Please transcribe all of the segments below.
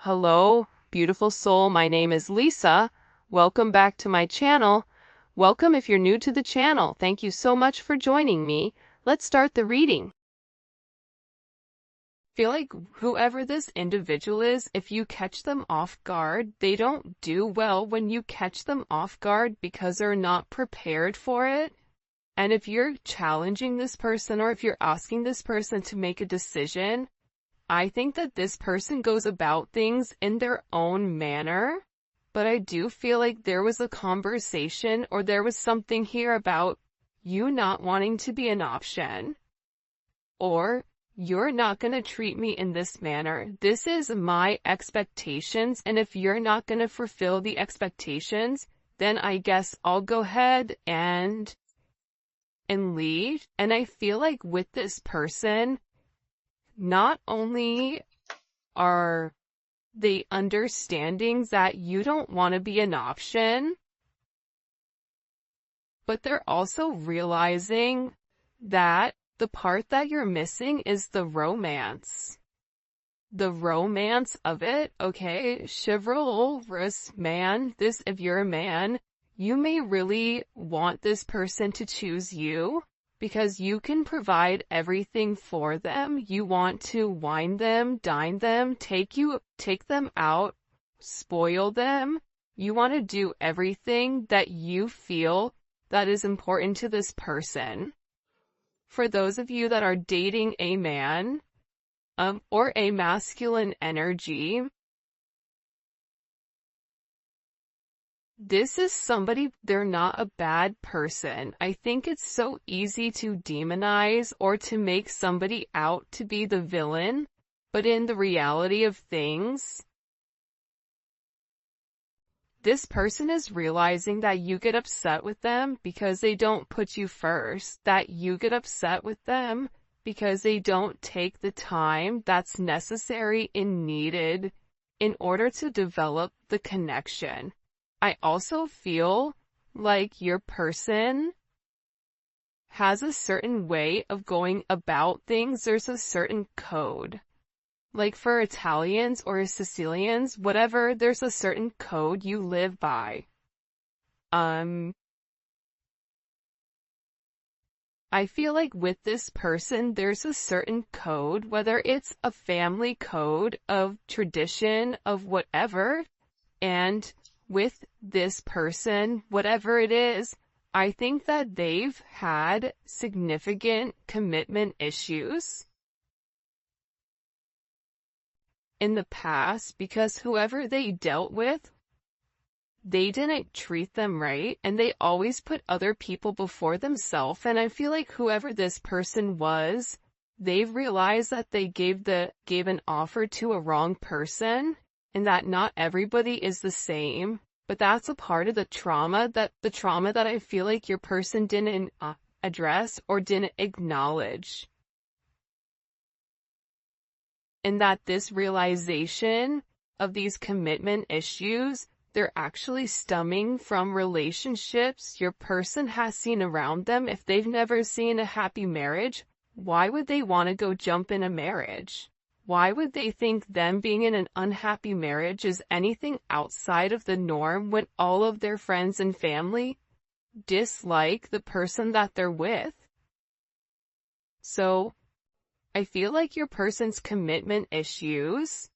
Hello, beautiful soul. My name is Lisa. Welcome back to my channel. Welcome if you're new to the channel. Thank you so much for joining me. Let's start the reading. Feel like whoever this individual is, if you catch them off guard, they don't do well when you catch them off guard because they're not prepared for it. And if you're challenging this person or if you're asking this person to make a decision, I think that this person goes about things in their own manner, but I do feel like there was a conversation or there was something here about you not wanting to be an option, or you're not going to treat me in this manner. This is my expectations, and if you're not going to fulfill the expectations, then I guess I'll go ahead and leave. And I feel like with this person, not only are they understanding that you don't want to be an option, but they're also realizing that the part that you're missing is the romance. The romance of it, okay? Chivalrous man, if you're a man, you may really want this person to choose you, because you can provide everything for them. You want to wine them, dine them, take them out, spoil them. You want to do everything that you feel that is important to this person. For those of you that are dating a man, or a masculine energy, this is somebody, they're not a bad person. I think it's so easy to demonize or to make somebody out to be the villain, but in the reality of things, this person is realizing that you get upset with them because they don't put you first, that you get upset with them because they don't take the time that's necessary and needed in order to develop the connection. I also feel like your person has a certain way of going about things. There's a certain code. Like for Italians or Sicilians, whatever, there's a certain code you live by. I feel like with this person, there's a certain code, whether it's a family code of tradition, of whatever, and with this person, whatever it is, I think that they've had significant commitment issues in the past because whoever they dealt with, they didn't treat them right, and they always put other people before themselves. And I feel like whoever this person was, they've realized that they gave an offer to a wrong person, and that not everybody is the same, but that's a part of the trauma that I feel like your person didn't address or didn't acknowledge. And that this realization of these commitment issues, they're actually stemming from relationships your person has seen around them. If they've never seen a happy marriage, why would they want to go jump in a marriage? Why would they think them being in an unhappy marriage is anything outside of the norm when all of their friends and family dislike the person that they're with? So, I feel like your person's commitment issues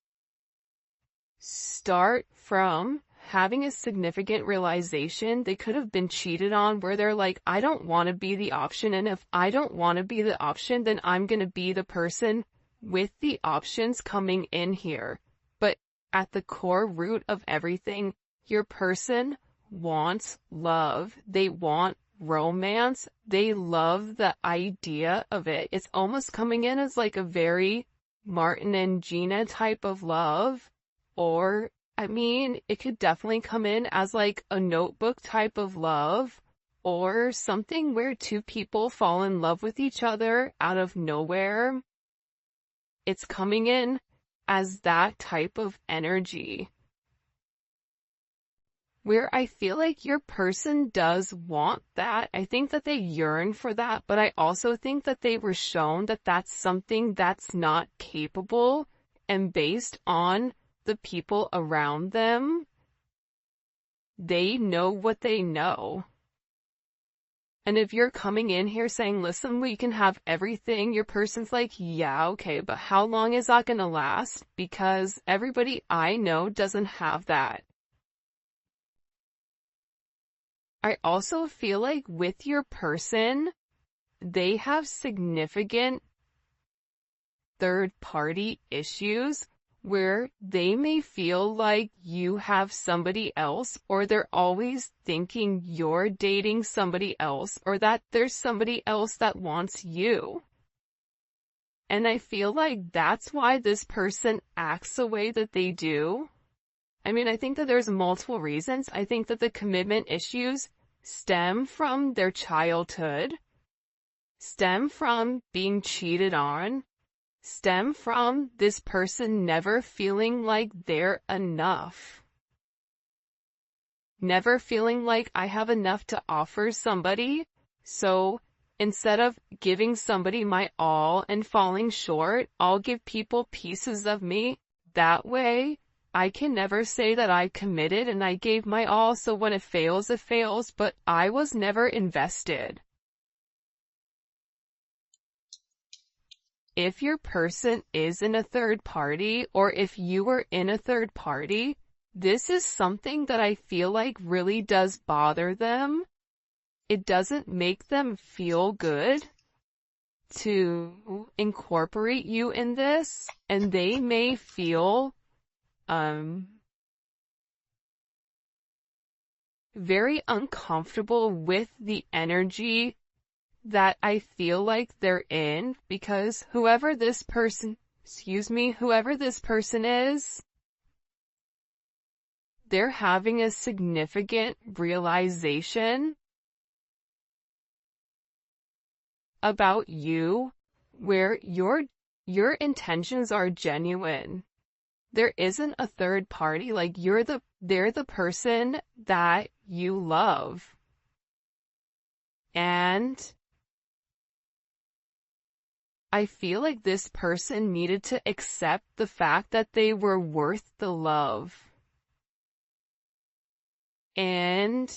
start from having a significant realization they could have been cheated on, where they're like, I don't want to be the option, and if I don't want to be the option, then I'm going to be the person with the options coming in here. But at the core root of everything, your person wants love. They want romance. They love the idea of it. It's almost coming in as like a very Martin and Gina type of love, or I mean, it could definitely come in as like a Notebook type of love, or something where two people fall in love with each other out of nowhere. It's coming in as that type of energy, where I feel like your person does want that. I think that they yearn for that, but I also think that they were shown that that's something that's not capable, and based on the people around them, they know what they know. And if you're coming in here saying, listen, we can have everything, your person's like, yeah, okay, but how long is that gonna last? Because everybody I know doesn't have that. I also feel like with your person, they have significant third-party issues where they may feel like you have somebody else, or they're always thinking you're dating somebody else, or that there's somebody else that wants you. And I feel like that's why this person acts the way that they do. I mean, I think that there's multiple reasons. I think that the commitment issues stem from their childhood, stem from being cheated on, stem from this person never feeling like they're enough. Never feeling like I have enough to offer somebody, so instead of giving somebody my all and falling short, I'll give people pieces of me. That way, I can never say that I committed and I gave my all, so when it fails, but I was never invested. If your person is in a third party, or if you were in a third party, this is something that I feel like really does bother them. It doesn't make them feel good to incorporate you in this, and they may feel very uncomfortable with the energy that I feel like they're in, because whoever this person is, they're having a significant realization about you where your intentions are genuine. There isn't a third party, like they're the person that you love. And I feel like this person needed to accept the fact that they were worth the love. And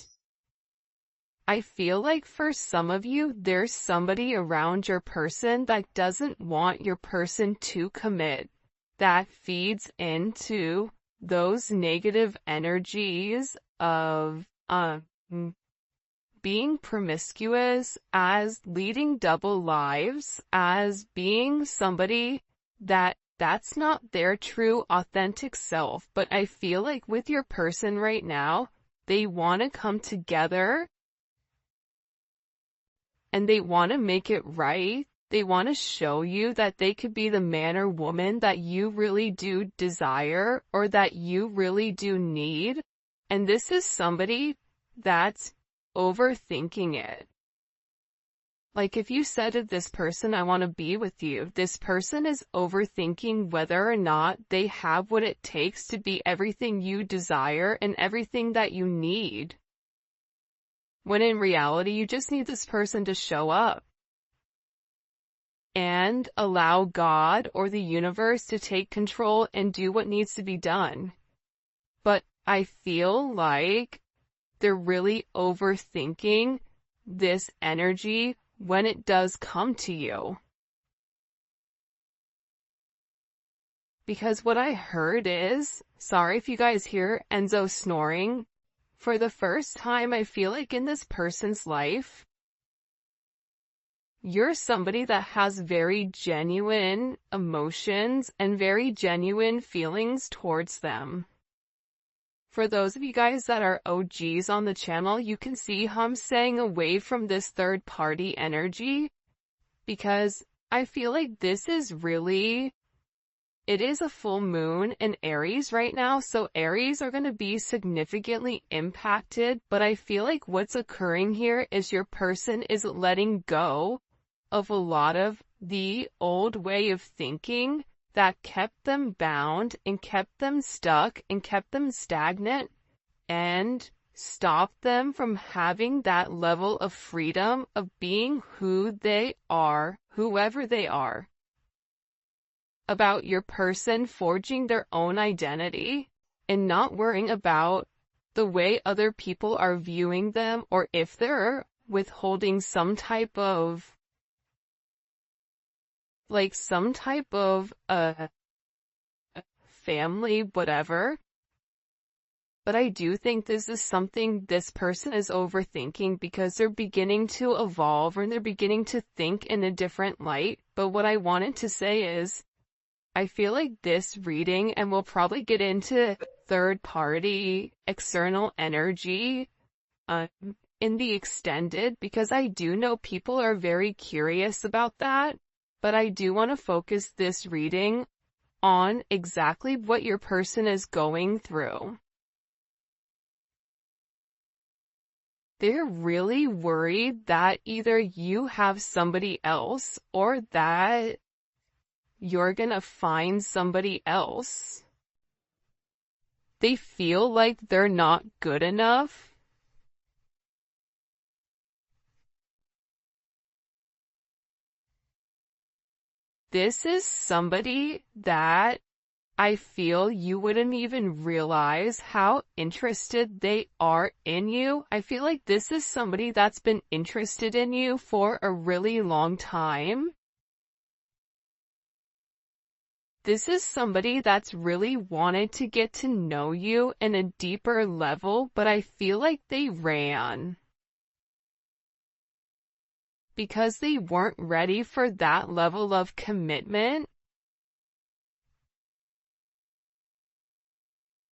I feel like for some of you, there's somebody around your person that doesn't want your person to commit, that feeds into those negative energies of being promiscuous, as leading double lives, as being somebody that's not their true authentic self. But I feel like with your person right now, they want to come together and they want to make it right. They want to show you that they could be the man or woman that you really do desire, or that you really do need. And this is somebody that's overthinking it. Like if you said to this person, I want to be with you, this person is overthinking whether or not they have what it takes to be everything you desire and everything that you need. When in reality, you just need this person to show up and allow God or the universe to take control and do what needs to be done. But I feel like they're really overthinking this energy when it does come to you. Because what I heard is, sorry if you guys hear Enzo snoring, for the first time I feel like in this person's life, you're somebody that has very genuine emotions and very genuine feelings towards them. For those of you guys that are OGs on the channel, you can see how I'm staying away from this third party energy, because I feel like this is really, it is a full moon in Aries right now, so Aries are going to be significantly impacted, but I feel like what's occurring here is your person is letting go of a lot of the old way of thinking that kept them bound and kept them stuck and kept them stagnant and stopped them from having that level of freedom of being who they are, whoever they are. about your person forging their own identity and not worrying about the way other people are viewing them, or if they're withholding some type of family, whatever. But I do think this is something this person is overthinking because they're beginning to evolve and they're beginning to think in a different light. But what I wanted to say is, I feel like this reading, and we'll probably get into third party, external energy, in the extended, because I do know people are very curious about that. But I do want to focus this reading on exactly what your person is going through. They're really worried that either you have somebody else or that you're gonna find somebody else. They feel like they're not good enough. This is somebody that I feel you wouldn't even realize how interested they are in you. I feel like this is somebody that's been interested in you for a really long time. This is somebody that's really wanted to get to know you in a deeper level, but I feel like they ran because they weren't ready for that level of commitment.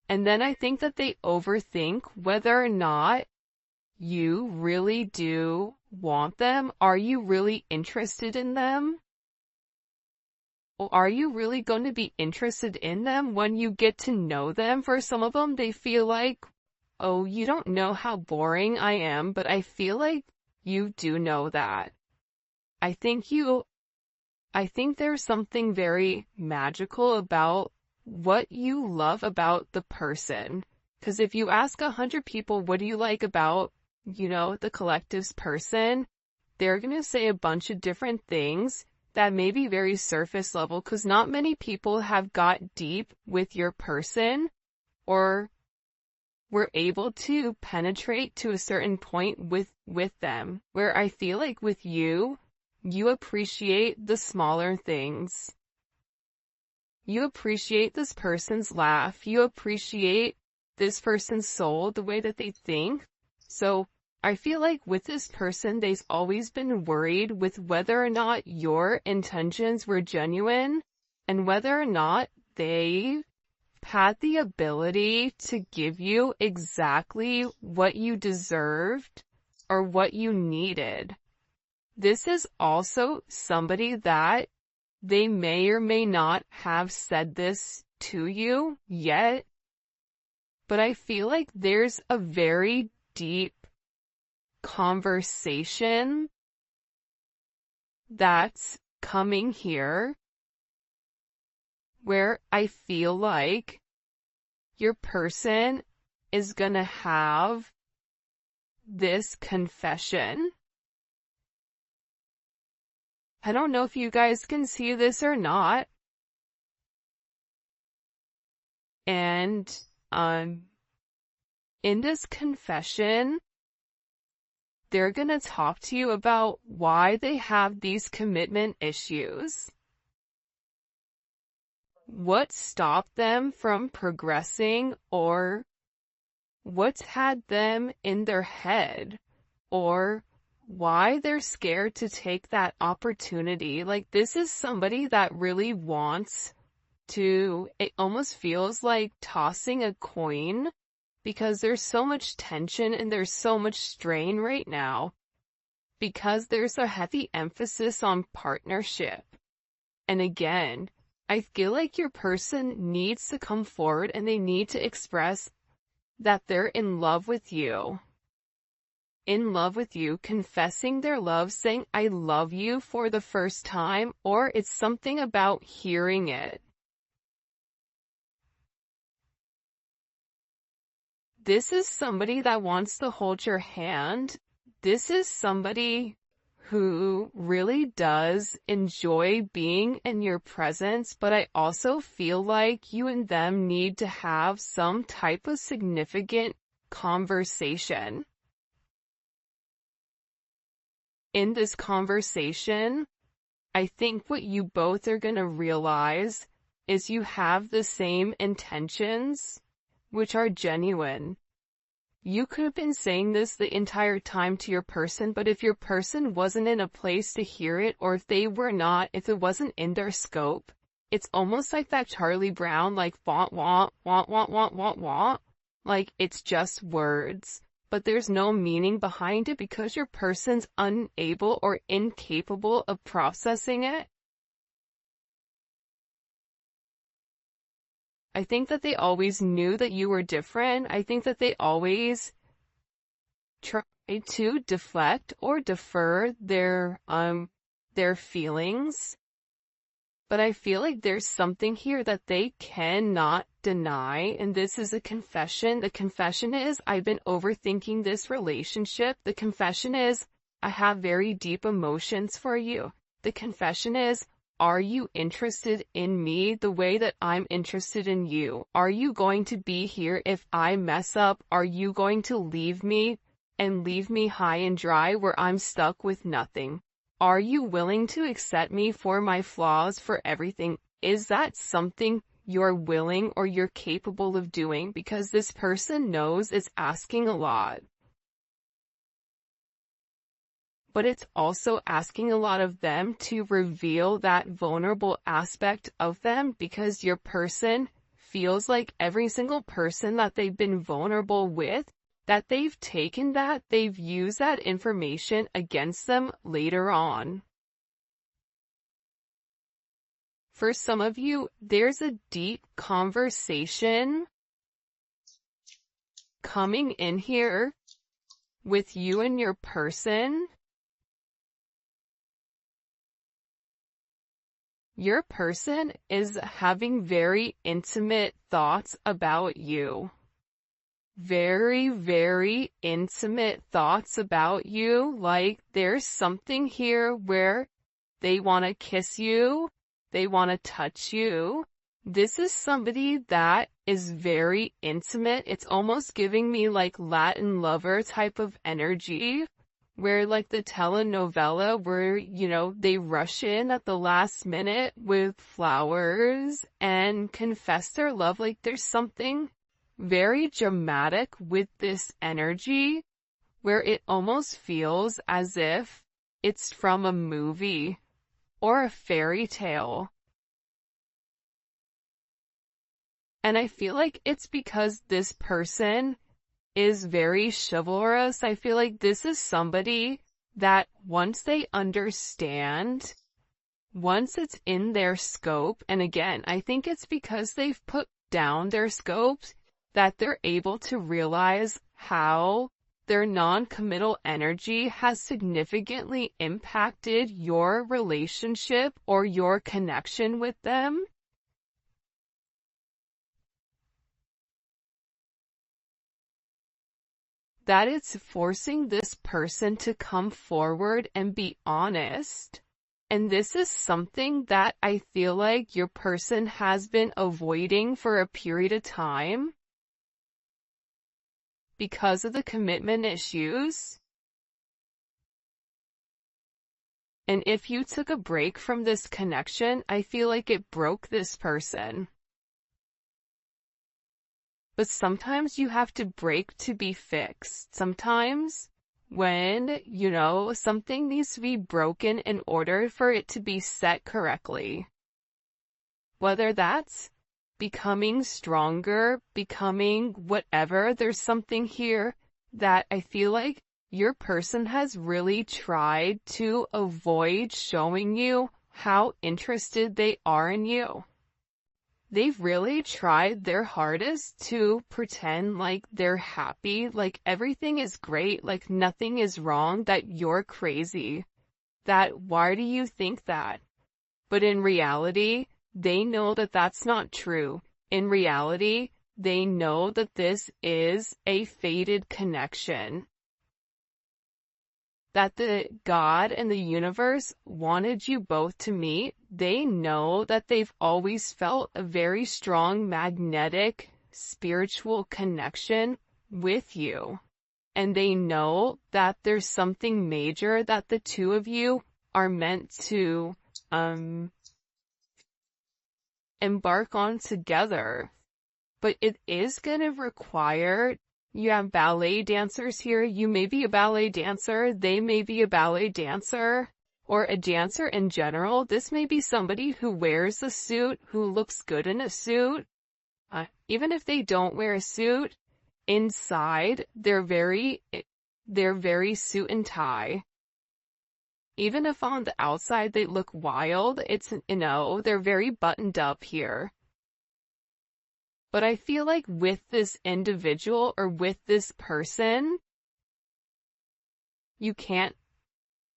And then I think that they overthink whether or not you really do want them. Are you really interested in them? Or are you really going to be interested in them when you get to know them? For some of them, they feel like, oh, you don't know how boring I am, but I feel like you do know that. I think there's something very magical about what you love about the person. Because if you ask 100 people, what do you like about, the collective's person, they're going to say a bunch of different things that may be very surface level, because not many people have got deep with your person or were able to penetrate to a certain point with them. Where I feel like with you, you appreciate the smaller things. You appreciate this person's laugh. You appreciate this person's soul, the way that they think. So I feel like with this person, they've always been worried with whether or not your intentions were genuine and whether or not they had the ability to give you exactly what you deserved or what you needed. This is also somebody that they may or may not have said this to you yet, but I feel like there's a very deep conversation that's coming here where I feel like your person is gonna have this confession. I don't know if you guys can see this or not. And, in this confession, they're gonna talk to you about why they have these commitment issues. What stopped them from progressing, or what's had them in their head, or why they're scared to take that opportunity. Like, this is somebody that really wants to, it almost feels like tossing a coin because there's so much tension and there's so much strain right now because there's a heavy emphasis on partnership. And again, I feel like your person needs to come forward and they need to express that they're in love with you. In love with you, confessing their love, saying, I love you for the first time, or it's something about hearing it. This is somebody that wants to hold your hand. This is somebody who really does enjoy being in your presence, but I also feel like you and them need to have some type of significant conversation. In this conversation, I think what you both are going to realize is you have the same intentions, which are genuine. You could have been saying this the entire time to your person, but if your person wasn't in a place to hear it, or if it wasn't in their scope, it's almost like that Charlie Brown, like, want, like, it's just words, but there's no meaning behind it because your person's unable or incapable of processing it. I think that they always knew that you were different. I think that they always tried to deflect or defer their feelings. But I feel like there's something here that they cannot deny, and this is a confession. The confession is, I've been overthinking this relationship. The confession is, I have very deep emotions for you. The confession is, are you interested in me the way that I'm interested in you? Are you going to be here if I mess up? Are you going to leave me and leave me high and dry where I'm stuck with nothing? Are you willing to accept me for my flaws, for everything? Is that something you're willing or you're capable of doing? Because this person knows it's asking a lot. But it's also asking a lot of them to reveal that vulnerable aspect of them, because your person feels like every single person that they've been vulnerable with, that they've used that information against them later on. For some of you, there's a deep conversation coming in here with you and your person. Your person is having very intimate thoughts about you. Very, very intimate thoughts about you. Like, there's something here where they want to kiss you. They want to touch you. This is somebody that is very intimate. It's almost giving me like Latin lover type of energy, where like the telenovela where, they rush in at the last minute with flowers and confess their love. Like, there's something very dramatic with this energy where it almost feels as if it's from a movie or a fairy tale. And I feel like it's because this person is very chivalrous. I feel like this is somebody that once they understand, once it's in their scope, and again, I think it's because they've put down their scopes, that they're able to realize how their non-committal energy has significantly impacted your relationship or your connection with them. That it's forcing this person to come forward and be honest. And this is something that I feel like your person has been avoiding for a period of time because of the commitment issues. And if you took a break from this connection, I feel like it broke this person. But sometimes you have to break to be fixed. Sometimes when, something needs to be broken in order for it to be set correctly. Whether that's becoming stronger, becoming whatever, there's something here that I feel like your person has really tried to avoid showing you how interested they are in you. They've really tried their hardest to pretend like they're happy, like everything is great, like nothing is wrong, that you're crazy. That why do you think that? But in reality, they know that that's not true. In reality, they know that this is a fated connection. that the God and the universe wanted you both to meet. They know that they've always felt a very strong magnetic spiritual connection with you. And they know that there's something major that the two of you are meant to embark on together. But it is going to require, you have ballet dancers here, you may be a ballet dancer, they may be a ballet dancer, or a dancer in general. This may be somebody who wears a suit, who looks good in a suit. Even if they don't wear a suit, inside, they're very suit and tie. Even if on the outside they look wild, they're very buttoned up here. But I feel like with this individual or with this person, you can't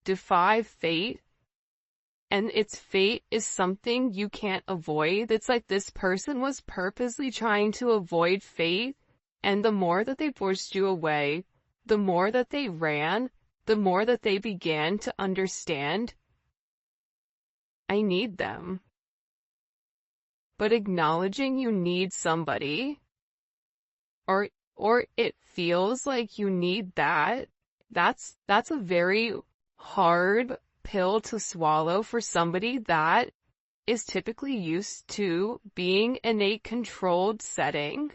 defy fate. And its fate is something you can't avoid. It's like this person was purposely trying to avoid fate. And the more that they pushed you away, the more that they ran, the more that they began to understand, I need them. But acknowledging you need somebody, or it feels like you need that's a very hard pill to swallow for somebody that is typically used to being in a controlled setting.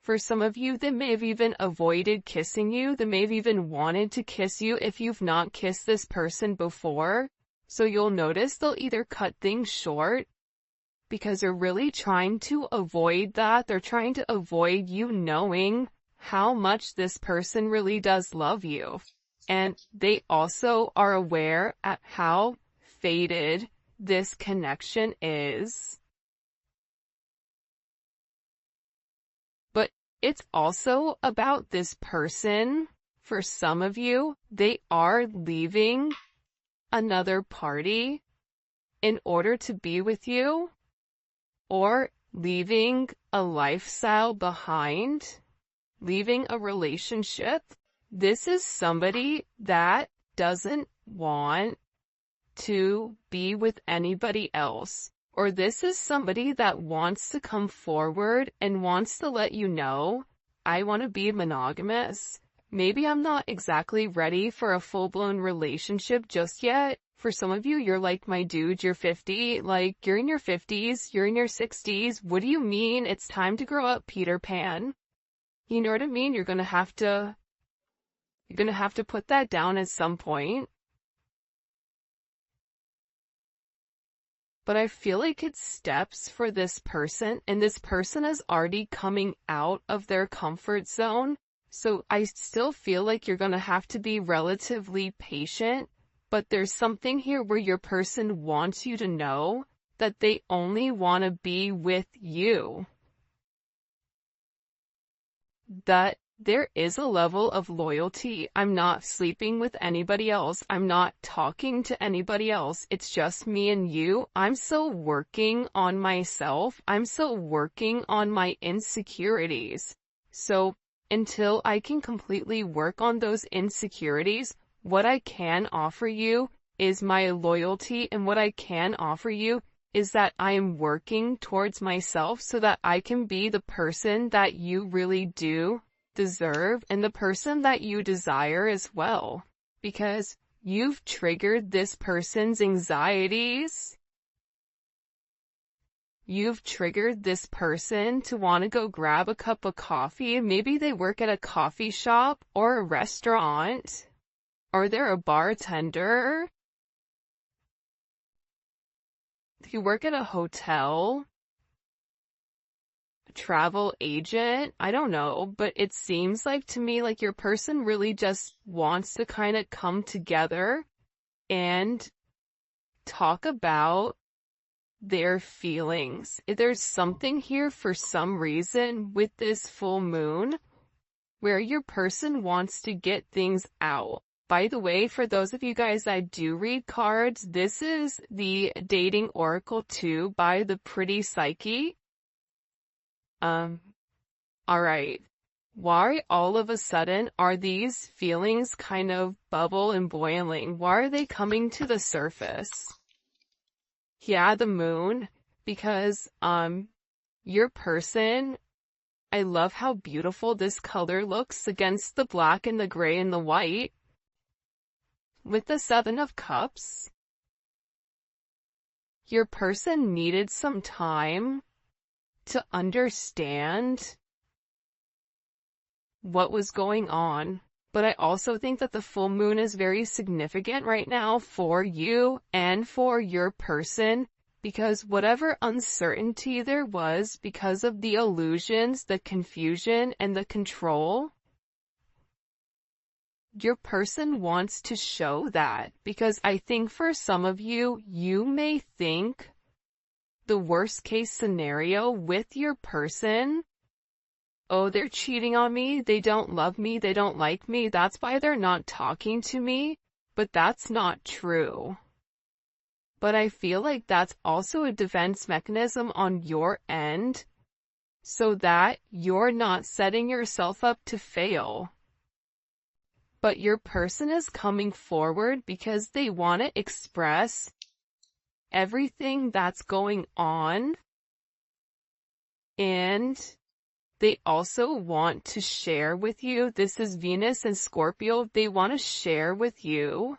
For some of you, they may have even avoided kissing you. They may have even wanted to kiss you if you've not kissed this person before. So you'll notice they'll either cut things short because they're really trying to avoid that. They're trying to avoid you knowing how much this person really does love you. And they also are aware at how fated this connection is. But it's also about this person. For some of you, they are leaving another party in order to be with you, or leaving a lifestyle behind, leaving a relationship. This is somebody that doesn't want to be with anybody else. Or this is somebody that wants to come forward and wants to let you know, I want to be monogamous. Maybe I'm not exactly ready for a full-blown relationship just yet. For some of you, you're like, my dude, you're 50, like, you're in your 50s, you're in your 60s. What do you mean it's time to grow up, Peter Pan? You know what I mean? You're gonna have to put that down at some point. But I feel like it's steps for this person, and this person is already coming out of their comfort zone. So I still feel like you're gonna have to be relatively patient, but there's something here where your person wants you to know that they only want to be with you. That there is a level of loyalty. I'm not sleeping with anybody else. I'm not talking to anybody else. It's just me and you. I'm still working on myself. I'm still working on my insecurities. So until I can completely work on those insecurities, what I can offer you is my loyalty, and what I can offer you is that I am working towards myself so that I can be the person that you really do deserve and the person that you desire as well. Because you've triggered this person's anxieties. You've triggered this person to want to go grab a cup of coffee. Maybe they work at a coffee shop or a restaurant. Or they're a bartender. You work at a hotel, a travel agent, I don't know, but it seems like to me like your person really just wants to kind of come together and talk about their feelings. There's something here for some reason with this full moon where your person wants to get things out. By the way, for those of you guys that do read cards, this is the Dating Oracle 2 by the Pretty Psyche. Alright. Why all of a sudden are these feelings kind of bubble and boiling? Why are they coming to the surface? Yeah, the moon, because, your person, I love how beautiful this color looks against the black and the gray and the white. With the Seven of Cups, your person needed some time to understand what was going on. But I also think that the full moon is very significant right now for you and for your person, because whatever uncertainty there was because of the illusions, the confusion, and the control, your person wants to show that, because I think for some of you, you may think the worst case scenario with your person, oh, they're cheating on me, they don't love me, they don't like me, that's why they're not talking to me, but that's not true. But I feel like that's also a defense mechanism on your end, so that you're not setting yourself up to fail. But your person is coming forward because they want to express everything that's going on, and they also want to share with you. This is Venus and Scorpio. They want to share with you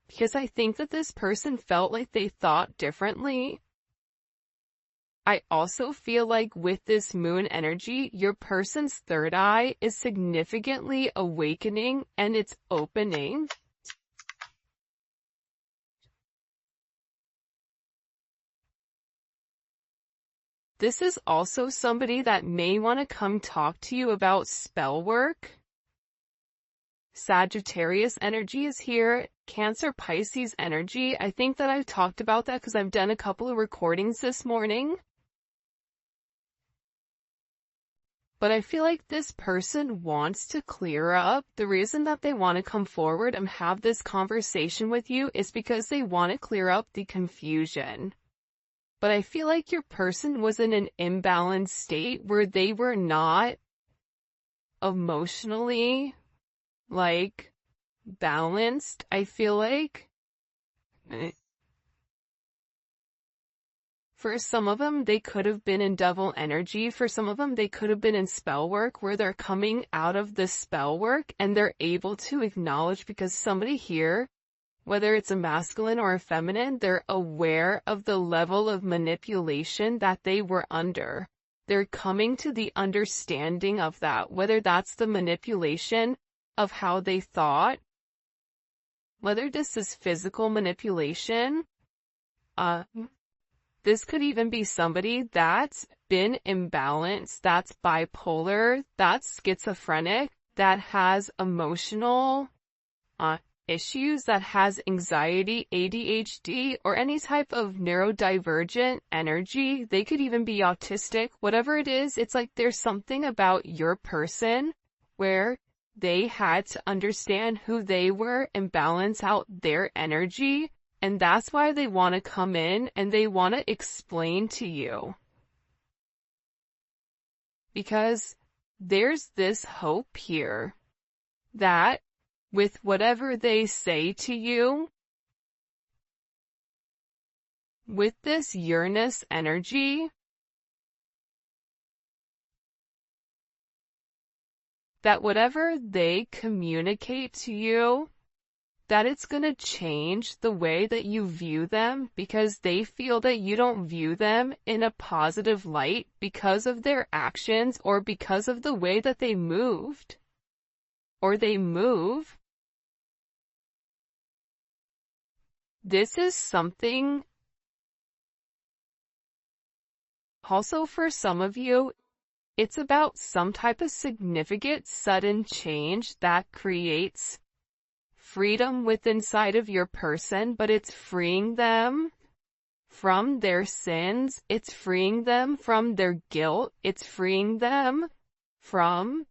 because I think that this person felt like they thought differently. I also feel like with this moon energy, your person's third eye is significantly awakening and it's opening. This is also somebody that may want to come talk to you about spell work. Sagittarius energy is here. Cancer, Pisces energy. I think that I've talked about that because I've done a couple of recordings this morning. But I feel like this person wants to clear up. The reason that they want to come forward and have this conversation with you is because they want to clear up the confusion. But I feel like your person was in an imbalanced state where they were not emotionally, balanced, I feel like. For some of them, they could have been in devil energy. For some of them, they could have been in spell work where they're coming out of the spell work and they're able to acknowledge, because somebody here, whether it's a masculine or a feminine, they're aware of the level of manipulation that they were under. They're coming to the understanding of that, whether that's the manipulation of how they thought, whether this is physical manipulation, this could even be somebody that's been imbalanced, that's bipolar, that's schizophrenic, that has emotional issues, that has anxiety, ADHD, or any type of neurodivergent energy. They could even be autistic. Whatever it is, it's like there's something about your person where they had to understand who they were and balance out their energy. And that's why they want to come in and they want to explain to you. Because there's this hope here that with whatever they say to you, with this Uranus energy, that whatever they communicate to you, that it's going to change the way that you view them, because they feel that you don't view them in a positive light because of their actions or because of the way that they moved or they move. This is something also for some of you. It's about some type of significant sudden change that creates freedom within inside of your person, but it's freeing them from their sins, it's freeing them from their guilt, it's freeing them from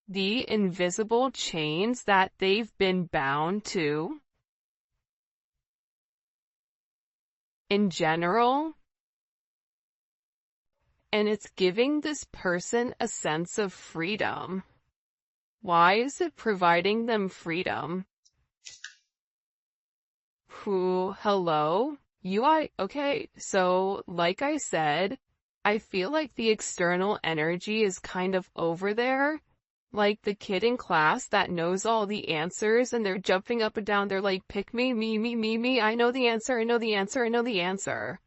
the invisible chains that they've been bound to. In general, and it's giving this person a sense of freedom. Why is it providing them freedom? Hello? Okay, so like I said, I feel like the external energy is kind of over there. Like the kid in class that knows all the answers and they're jumping up and down. They're like, pick me, me. I know the answer. I know the answer. I know the answer.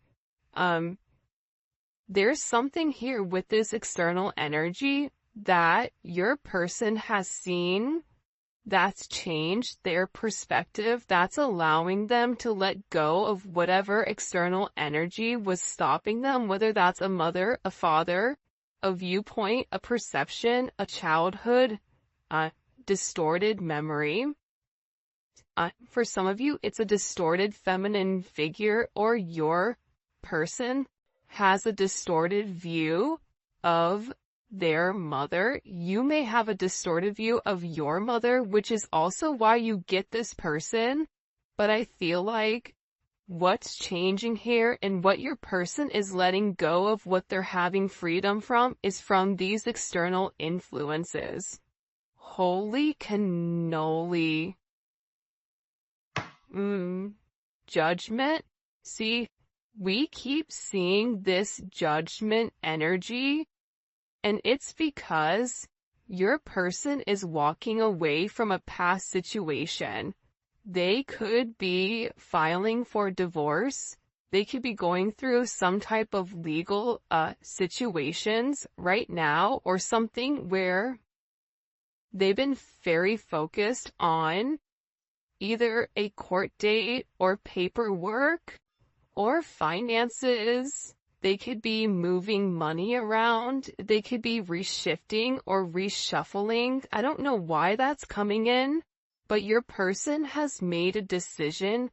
There's something here with this external energy that your person has seen that's changed their perspective, that's allowing them to let go of whatever external energy was stopping them, whether that's a mother, a father, a viewpoint, a perception, a childhood, a distorted memory. For some of you, it's a distorted feminine figure, or your person has a distorted view of their mother. You may have a distorted view of your mother, which is also why you get this person. But I feel like what's changing here and what your person is letting go of, what they're having freedom from, is from these external influences. Holy cannoli. Judgment. See, we keep seeing this judgment energy, and it's because your person is walking away from a past situation. They could be filing for divorce. They could be going through some type of legal situations right now, or something where they've been very focused on either a court date or paperwork or finances. They could be moving money around. They could be reshifting or reshuffling. I don't know why that's coming in, but your person has made a decision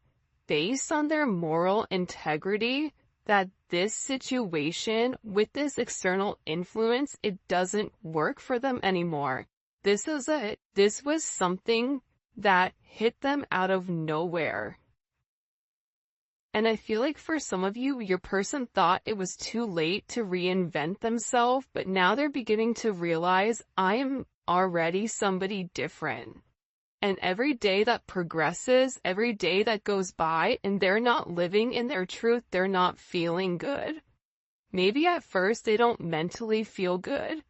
based on their moral integrity that this situation with this external influence, it doesn't work for them anymore. This was something that hit them out of nowhere. And I feel like for some of you, your person thought it was too late to reinvent themselves, but now they're beginning to realize, I am already somebody different. And every day that progresses, every day that goes by, and they're not living in their truth, they're not feeling good. Maybe at first they don't mentally feel good.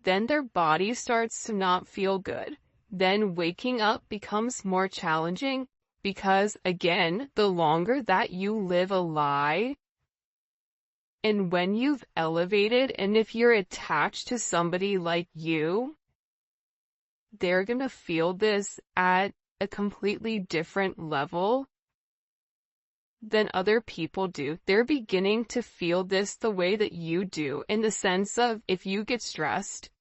Then their body starts to not feel good. Then waking up becomes more challenging. Because, again, the longer that you live a lie, and when you've elevated, and if you're attached to somebody like you, they're gonna feel this at a completely different level than other people do. They're beginning to feel this the way that you do, in the sense of, if you get stressed,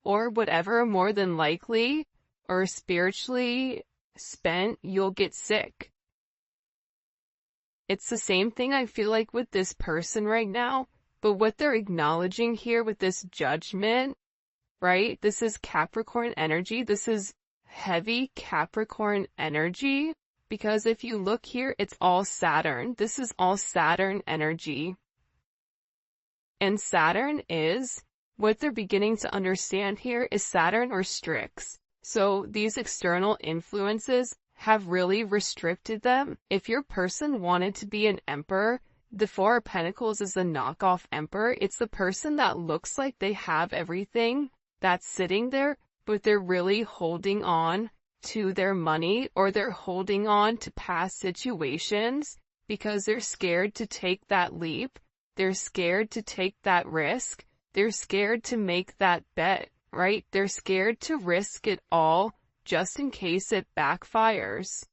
or whatever, more than likely, or spiritually spent, you'll get sick. It's the same thing I feel like with this person right now, but what they're acknowledging here with this judgment, right? This is Capricorn energy. This is heavy Capricorn energy, because if you look here, it's all Saturn. This is all Saturn energy. And Saturn is, what they're beginning to understand here is Saturn or Strix. So these external influences have really restricted them. If your person wanted to be an emperor, the Four of Pentacles is a knockoff emperor. It's the person that looks like they have everything that's sitting there, but they're really holding on to their money, or they're holding on to past situations because they're scared to take that leap. They're scared to take that risk. They're scared to make that bet. Right? They're scared to risk it all just in case it backfires.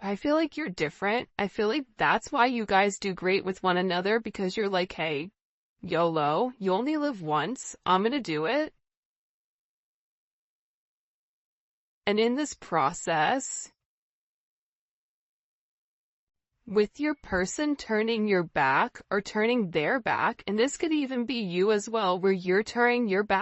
I feel like you're different. I feel like that's why you guys do great with one another, because you're like, hey, YOLO, you only live once. I'm gonna do it. And in this process, with your person turning your back or turning their back, and this could even be you as well, where you're turning your back